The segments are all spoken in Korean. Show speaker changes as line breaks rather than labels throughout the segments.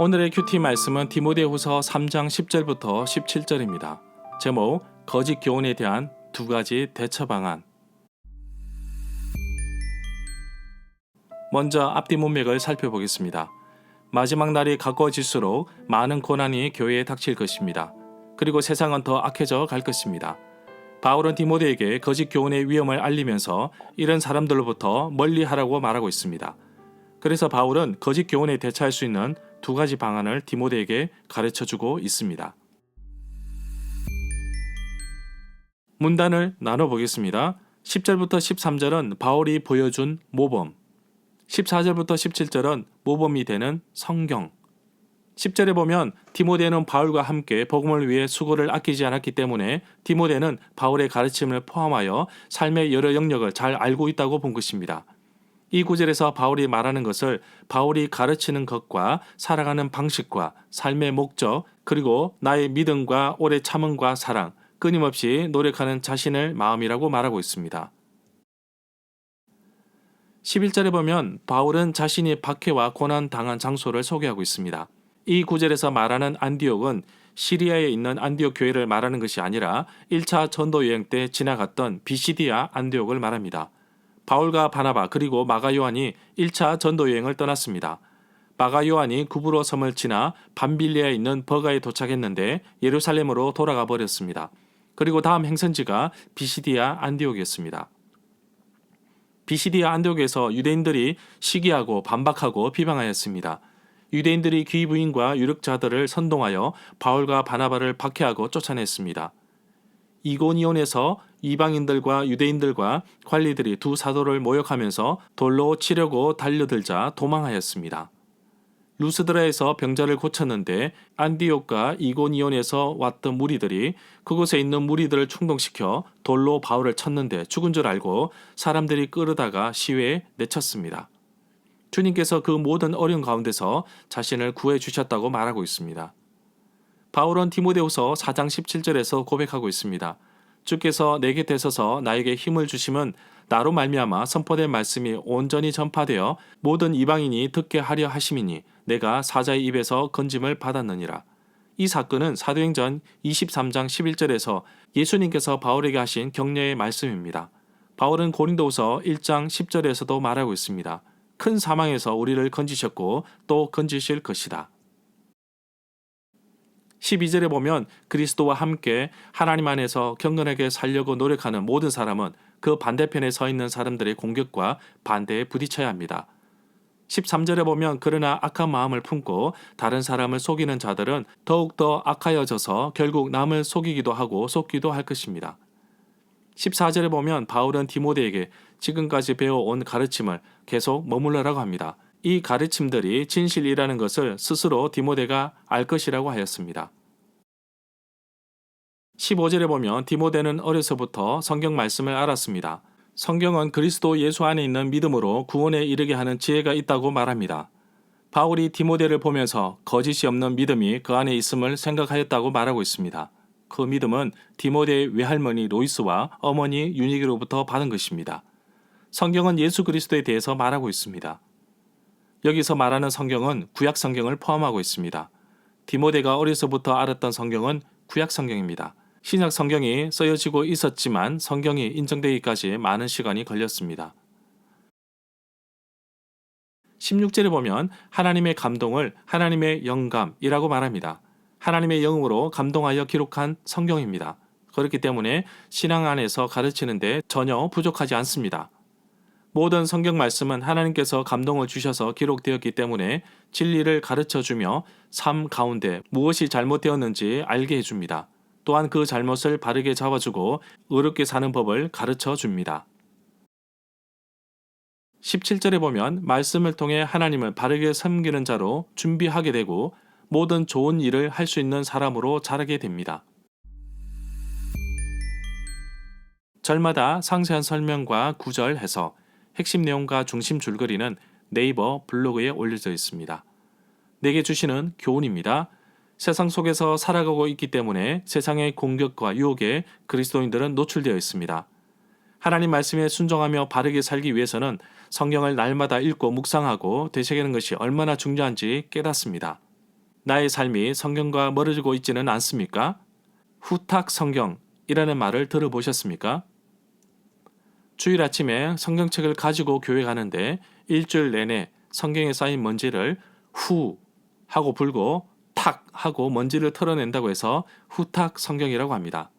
오늘의 큐티 말씀은 디모데후서 3장 10절부터 17절입니다. 제목, 거짓 교훈에 대한 두 가지 대처 방안. 먼저 앞뒤 문맥을 살펴보겠습니다. 마지막 날이 가까워질수록 많은 고난이 교회에 닥칠 것입니다. 그리고 세상은 더 악해져 갈 것입니다. 바울은 디모데에게 거짓 교훈의 위험을 알리면서 이런 사람들로부터 멀리하라고 말하고 있습니다. 그래서 바울은 거짓 교훈에 대처할 수 있는 두 가지 방안을 디모데에게 가르쳐주고 있습니다. 문단을 나눠보겠습니다. 10절부터 13절은 바울이 보여준 모범, 14절부터 17절은 모범이 되는 성경. 10절에 보면 디모데는 바울과 함께 복음을 위해 수고를 아끼지 않았기 때문에 디모데는 바울의 가르침을 포함하여 삶의 여러 영역을 잘 알고 있다고 본 것입니다. 이 구절에서 바울이 말하는 것을 바울이 가르치는 것과 살아가는 방식과 삶의 목적, 그리고 나의 믿음과 오래 참음과 사랑, 끊임없이 노력하는 자신의 마음이라고 말하고 있습니다. 11절에 보면 바울은 자신이 박해와 고난 당한 장소를 소개하고 있습니다. 이 구절에서 말하는 안디옥은 시리아에 있는 안디옥 교회를 말하는 것이 아니라 1차 전도 여행 때 지나갔던 비시디아 안디옥을 말합니다. 바울과 바나바 그리고 마가 요한이 1차 전도 여행을 떠났습니다. 마가 요한이 구브로 섬을 지나 밤빌리아에 있는 버가에 도착했는데 예루살렘으로 돌아가 버렸습니다. 그리고 다음 행선지가 비시디아 안디옥이었습니다. 비시디아 안디옥에서 유대인들이 시기하고 반박하고 비방하였습니다. 유대인들이 귀부인과 유력자들을 선동하여 바울과 바나바를 박해하고 쫓아냈습니다. 이고니온에서 이방인들과 유대인들과 관리들이 두 사도를 모욕하면서 돌로 치려고 달려들자 도망하였습니다. 루스드라에서 병자를 고쳤는데 안디옥과 이고니온에서 왔던 무리들이 그곳에 있는 무리들을 충동시켜 돌로 바울을 쳤는데 죽은 줄 알고 사람들이 끌어다가 시외에 내쳤습니다. 주님께서 그 모든 어려움 가운데서 자신을 구해 주셨다고 말하고 있습니다. 바울은 디모데후서 4장 17절에서 고백하고 있습니다. 주께서 내게 대서서 나에게 힘을 주심은 나로 말미암아 선포될 말씀이 온전히 전파되어 모든 이방인이 듣게 하려 하심이니 내가 사자의 입에서 건짐을 받았느니라. 이 사건은 사도행전 23장 11절에서 예수님께서 바울에게 하신 격려의 말씀입니다. 바울은 고린도후서 1장 10절에서도 말하고 있습니다. 큰 사망에서 우리를 건지셨고 또 건지실 것이다. 12절에 보면 그리스도와 함께 하나님 안에서 경건하게 살려고 노력하는 모든 사람은 그 반대편에 서 있는 사람들의 공격과 반대에 부딪혀야 합니다. 13절에 보면 그러나 악한 마음을 품고 다른 사람을 속이는 자들은 더욱더 악하여져서 결국 남을 속이기도 하고 속기도 할 것입니다. 14절에 보면 바울은 디모데에게 지금까지 배워온 가르침을 계속 머물러라고 합니다. 이 가르침들이 진실이라는 것을 스스로 디모데가 알 것이라고 하였습니다. 15절에 보면 디모데는 어려서부터 성경 말씀을 알았습니다. 성경은 그리스도 예수 안에 있는 믿음으로 구원에 이르게 하는 지혜가 있다고 말합니다. 바울이 디모데를 보면서 거짓이 없는 믿음이 그 안에 있음을 생각하였다고 말하고 있습니다. 그 믿음은 디모데의 외할머니 로이스와 어머니 유니기로부터 받은 것입니다. 성경은 예수 그리스도에 대해서 말하고 있습니다. 여기서 말하는 성경은 구약 성경을 포함하고 있습니다. 디모데가 어려서부터 알았던 성경은 구약 성경입니다. 신약 성경이 쓰여지고 있었지만 성경이 인정되기까지 많은 시간이 걸렸습니다. 16절에 보면 하나님의 감동을 하나님의 영감이라고 말합니다. 하나님의 영으로 감동하여 기록한 성경입니다. 그렇기 때문에 신앙 안에서 가르치는데 전혀 부족하지 않습니다. 모든 성경 말씀은 하나님께서 감동을 주셔서 기록되었기 때문에 진리를 가르쳐주며 삶 가운데 무엇이 잘못되었는지 알게 해줍니다. 또한 그 잘못을 바르게 잡아주고 의롭게 사는 법을 가르쳐줍니다. 17절에 보면 말씀을 통해 하나님을 바르게 섬기는 자로 준비하게 되고 모든 좋은 일을 할 수 있는 사람으로 자라게 됩니다. 절마다 상세한 설명과 구절 해석, 핵심 내용과 중심 줄거리는 네이버 블로그에 올려져 있습니다. 내게 주시는 교훈입니다. 세상 속에서 살아가고 있기 때문에 세상의 공격과 유혹에 그리스도인들은 노출되어 있습니다. 하나님 말씀에 순종하며 바르게 살기 위해서는 성경을 날마다 읽고 묵상하고 되새기는 것이 얼마나 중요한지 깨닫습니다. 나의 삶이 성경과 멀어지고 있지는 않습니까? 후탁 성경이라는 말을 들어보셨습니까? 주일 아침에 성경책을 가지고 교회 가는데 일주일 내내 성경에 쌓인 먼지를 후 하고 불고 탁 하고 먼지를 털어낸다고 해서 후탁 성경이라고 합니다.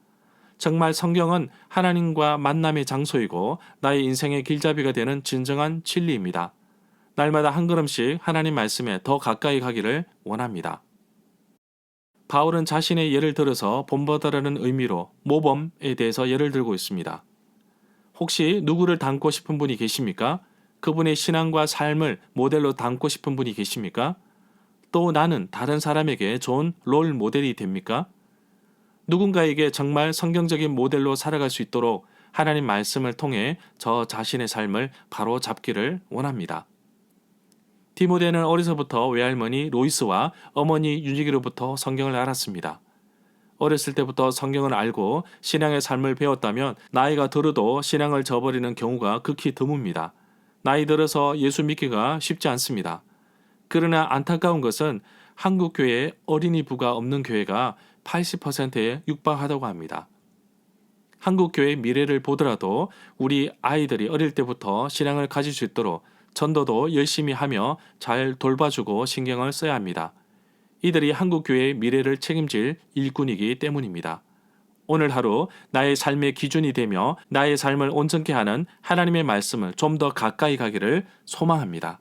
정말 성경은 하나님과 만남의 장소이고 나의 인생의 길잡이가 되는 진정한 진리입니다. 날마다 한 걸음씩 하나님 말씀에 더 가까이 가기를 원합니다. 바울은 자신의 예를 들어서 본보다라는 의미로 모범에 대해서 예를 들고 있습니다. 혹시 누구를 닮고 싶은 분이 계십니까? 그분의 신앙과 삶을 모델로 닮고 싶은 분이 계십니까? 또 나는 다른 사람에게 좋은 롤 모델이 됩니까? 누군가에게 정말 성경적인 모델로 살아갈 수 있도록 하나님 말씀을 통해 저 자신의 삶을 바로 잡기를 원합니다. 디모데는 어려서부터 외할머니 로이스와 어머니 윤지기로부터 성경을 알았습니다. 어렸을 때부터 성경을 알고 신앙의 삶을 배웠다면 나이가 들어도 신앙을 저버리는 경우가 극히 드뭅니다. 나이 들어서 예수 믿기가 쉽지 않습니다. 그러나 안타까운 것은 한국 교회에 어린이 부가 없는 교회가 80%에 육박하다고 합니다. 한국 교회의 미래를 보더라도 우리 아이들이 어릴 때부터 신앙을 가질 수 있도록 전도도 열심히 하며 잘 돌봐주고 신경을 써야 합니다. 이들이 한국 교회의 미래를 책임질 일꾼이기 때문입니다. 오늘 하루 나의 삶의 기준이 되며 나의 삶을 온전케 하는 하나님의 말씀을 좀 더 가까이 가기를 소망합니다.